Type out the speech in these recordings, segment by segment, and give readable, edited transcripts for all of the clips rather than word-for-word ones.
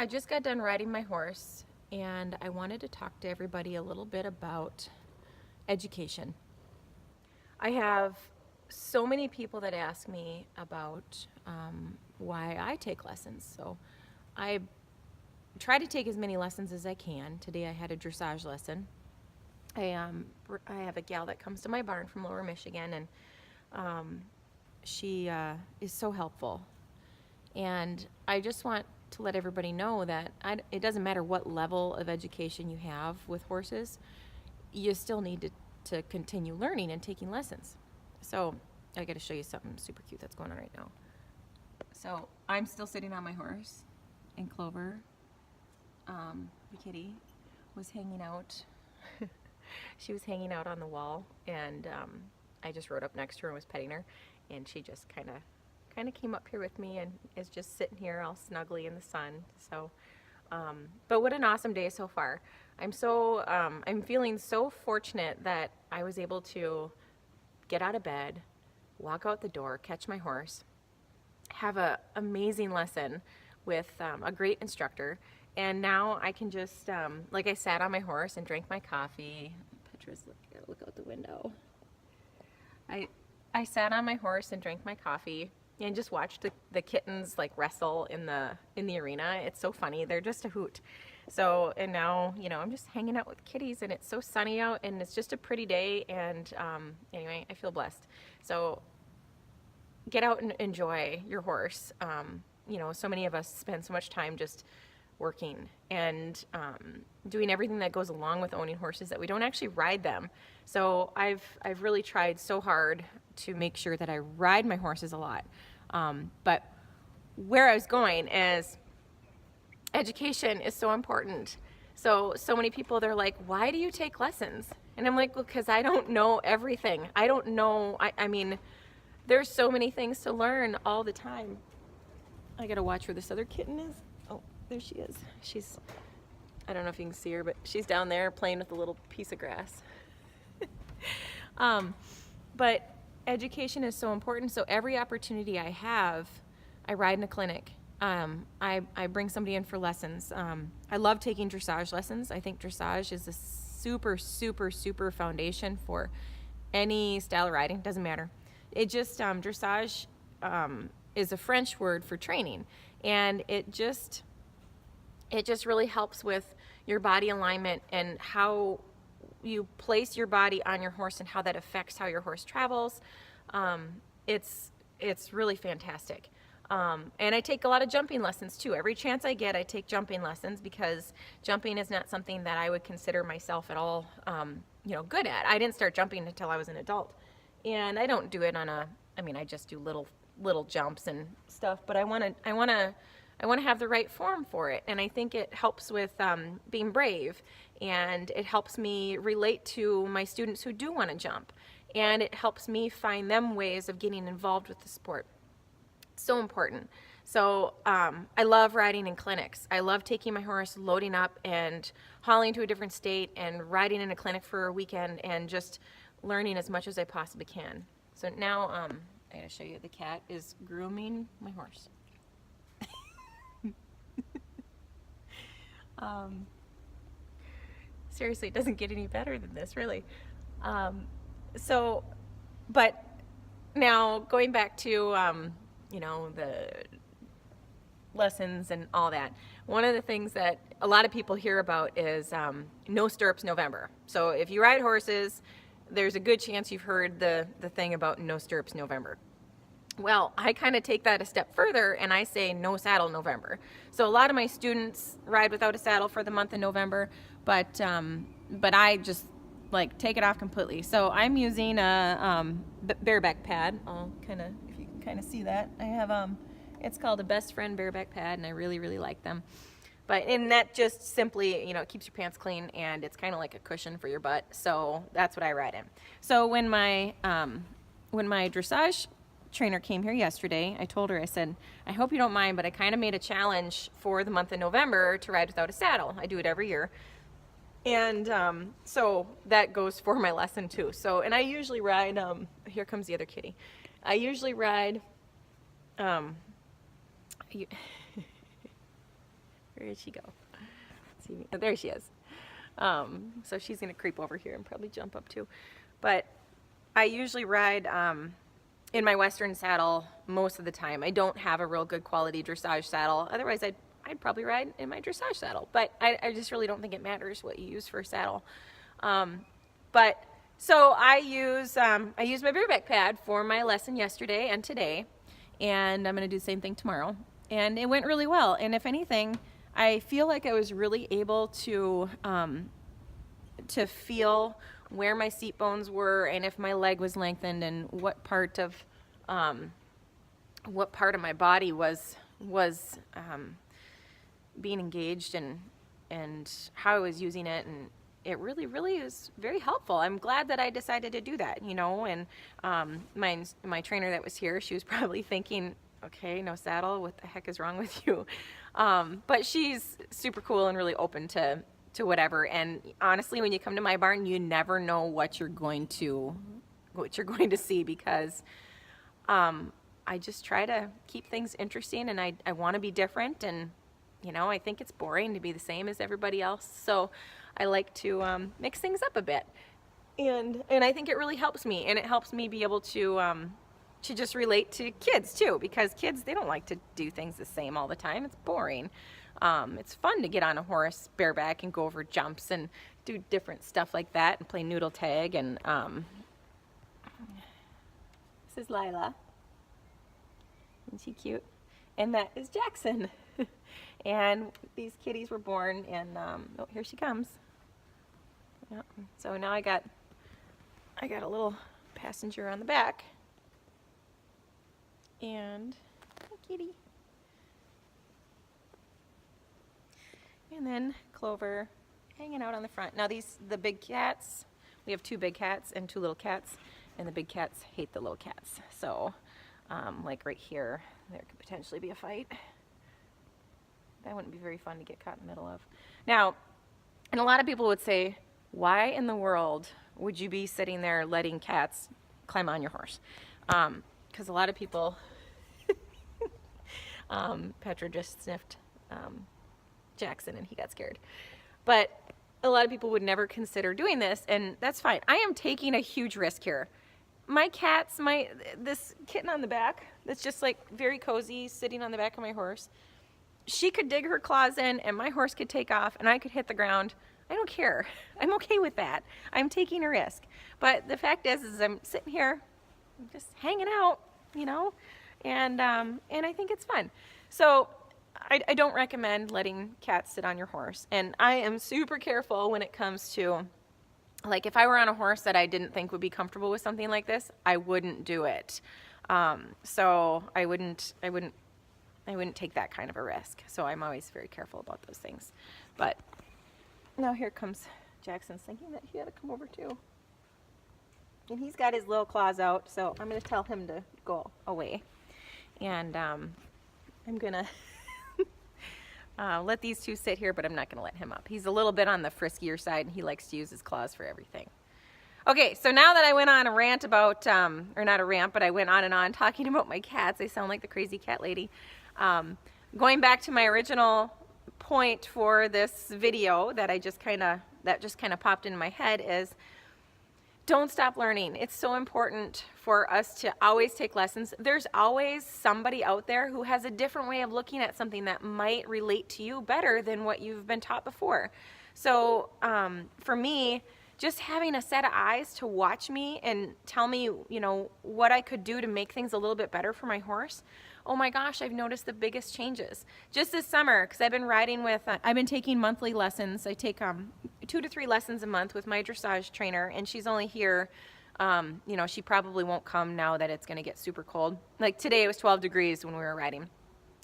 I just got done riding my horse, and I wanted to talk to everybody a little bit about education. I have so many people that ask me about why I take lessons. So I try to take as many lessons as I can. Today I had a dressage lesson. I have a gal that comes to my barn from Lower Michigan, and she is so helpful. And I just want to let everybody know that it doesn't matter what level of education you have with horses, you still need to continue learning and taking lessons. So I got to show you something super cute that's going on right now. So I'm still sitting on my horse, and Clover, the kitty, was hanging out. She was hanging out on the wall, and I just rode up next to her and was petting her, and she just kind of came up here with me and is just sitting here all snuggly in the sun. So, but what an awesome day so far. I'm feeling so fortunate that I was able to get out of bed, walk out the door, catch my horse, have an amazing lesson with a great instructor, and now I can just, like, I sat on my horse and drank my coffee. Petra's look out the window. I sat on my horse and drank my coffee and just watched the kittens like wrestle in the arena. It's so funny. They're just a hoot. So, and now, I'm just hanging out with kitties, and it's so sunny out, and it's just a pretty day, and anyway, I feel blessed. So get out and enjoy your horse. So many of us spend so much time just working and doing everything that goes along with owning horses that we don't actually ride them. So I've really tried so hard to make sure that I ride my horses a lot. But where I was going is education is so important. So many people, they're like, why do you take lessons? And I'm like, well, because I don't know everything. I don't know. I mean, there's so many things to learn all the time. I gotta watch where this other kitten is. Oh, there she is. I don't know if you can see her, but she's down there playing with a little piece of grass. But education is so important. So every opportunity I have, I ride in a clinic. I bring somebody in for lessons. I love taking dressage lessons. I think dressage is a super, super, super foundation for any style of riding. Doesn't matter. It just, dressage is a French word for training. And it just really helps with your body alignment and how you place your body on your horse and how that affects how your horse travels. It's really fantastic. And I take a lot of jumping lessons too. Every chance I get, I take jumping lessons, because jumping is not something that I would consider myself at all, good at. I didn't start jumping until I was an adult, and I don't do it I just do little jumps and stuff. But I want to have the right form for it, and I think it helps with being brave, and it helps me relate to my students who do want to jump, and it helps me find them ways of getting involved with the sport. So important. So I love riding in clinics. I love taking my horse, loading up, and hauling to a different state, and riding in a clinic for a weekend, and just learning as much as I possibly can. So now I gotta show you, the cat is grooming my horse. Seriously, it doesn't get any better than this, really. But now going back to the lessons and all that, one of the things that a lot of people hear about is no stirrups November. So if you ride horses, there's a good chance you've heard the thing about no stirrups November. Well, I kind of take that a step further, and I say no saddle November. So a lot of my students ride without a saddle for the month of November, but I just take it off completely. So I'm using a bareback pad. If you can kind of see that, I have it's called a Best Friend bareback pad, and I really, really like them. And that just simply, it keeps your pants clean, and it's kind of like a cushion for your butt. So that's what I ride in. So when my dressage trainer came here yesterday, I told her, I said, I hope you don't mind, but I kind of made a challenge for the month of November to ride without a saddle. I do it every year. And so that goes for my lesson too. So, and I usually ride, here comes the other kitty. I usually ride, where's Where did she go? Let's see. Oh, there she is. So she's going to creep over here and probably jump up too. But I usually ride in my Western saddle most of the time. I don't have a real good quality dressage saddle. Otherwise, I'd probably ride in my dressage saddle. But I just really don't think it matters what you use for a saddle. But so I use my bareback pad for my lesson yesterday and today, and I'm going to do the same thing tomorrow. And it went really well. And if anything, I feel like I was really able to feel where my seat bones were and if my leg was lengthened and what part of my body was being engaged and how I was using it, and it really, really is very helpful. I'm glad that I decided to do that, you know, and my trainer that was here, she was probably thinking, okay, no saddle, what the heck is wrong with you? But she's super cool and really open to whatever. And honestly, when you come to my barn, you never know what you're going to see, because I just try to keep things interesting, and I want to be different, and you know, I think it's boring to be the same as everybody else. So I like to mix things up a bit, and I think it really helps me, and it helps me be able to just relate to kids too, because kids, they don't like to do things the same all the time. It's boring. It's fun to get on a horse bareback and go over jumps and do different stuff like that and play noodle tag. And this is Lila. Isn't she cute? And that is Jackson. And these kitties were born, and oh, here she comes. Yep. So now I got a little passenger on the back. And hi, kitty. And then Clover hanging out on the front. Now the big cats, we have 2 big cats and 2 little cats, and the big cats hate the little cats. So like right here, there could potentially be a fight. That wouldn't be very fun to get caught in the middle of. Now, and a lot of people would say, why in the world would you be sitting there letting cats climb on your horse? Because a lot of people, Petra just sniffed Jackson and he got scared. But a lot of people would never consider doing this, and that's fine. I am taking a huge risk here. My cats, this kitten on the back, that's just like very cozy, sitting on the back of my horse, she could dig her claws in and my horse could take off and I could hit the ground. I don't care. I'm okay with that. I'm taking a risk. But the fact is I'm sitting here just hanging out, you know, and I think it's fun. So I don't recommend letting cats sit on your horse. And I am super careful when it comes to, like, if I were on a horse that I didn't think would be comfortable with something like this, I wouldn't do it. So I wouldn't take that kind of a risk. So I'm always very careful about those things. But now here comes Jackson's thinking that he had to come over too. And he's got his little claws out, so I'm going to tell him to go away. And I'm going to let these 2 sit here, but I'm not going to let him up. He's a little bit on the friskier side, and he likes to use his claws for everything. Okay, so now that I went on a rant about, or not a rant, but I went on and on talking about my cats. I sound like the crazy cat lady. Going back to my original point for this video that just kind of popped into my head is, don't stop learning. It's so important for us to always take lessons. There's always somebody out there who has a different way of looking at something that might relate to you better than what you've been taught before. So for me, just having a set of eyes to watch me and tell me, you know, what I could do to make things a little bit better for my horse. Oh my gosh, I've noticed the biggest changes. Just this summer, because I've been riding with, I've been taking monthly lessons. I take 2 to 3 lessons a month with my dressage trainer, and she's only here, you know, she probably won't come now that it's going to get super cold. Like today it was 12 degrees when we were riding.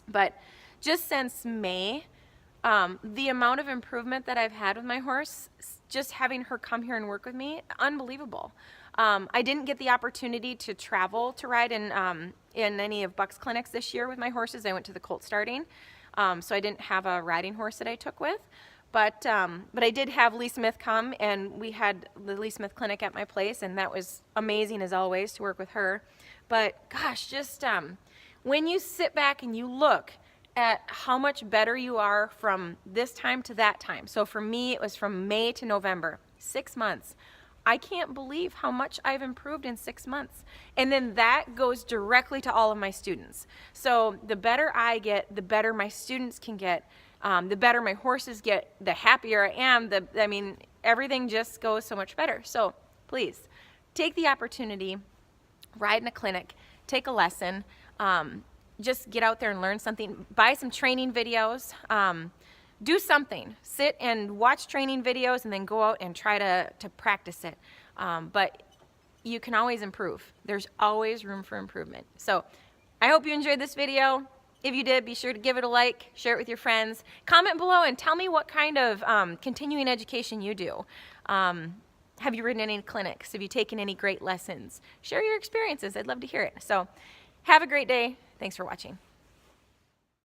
But just since May, the amount of improvement that I've had with my horse, just having her come here and work with me, unbelievable. I didn't get the opportunity to travel to ride in any of Buck's clinics this year with my horses. I went to the colt starting, so I didn't have a riding horse that I took with. But I did have Lee Smith come, and we had the Lee Smith clinic at my place, and that was amazing as always to work with her. But gosh, just when you sit back and you look at how much better you are from this time to that time. So for me, it was from May to November, 6 months. I can't believe how much I've improved in 6 months. And then that goes directly to all of my students. So the better I get, the better my students can get, the better my horses get, the happier I am. I mean, everything just goes so much better. So please take the opportunity, ride in a clinic, take a lesson, just get out there and learn something, buy some training videos, do something, sit and watch training videos and then go out and try to practice it. But you can always improve. There's always room for improvement. So I hope you enjoyed this video. If you did, be sure to give it a like, share it with your friends, comment below and tell me what kind of continuing education you do. Have you ridden any clinics? Have you taken any great lessons? Share your experiences. I'd love to hear it. So have a great day. Thanks for watching.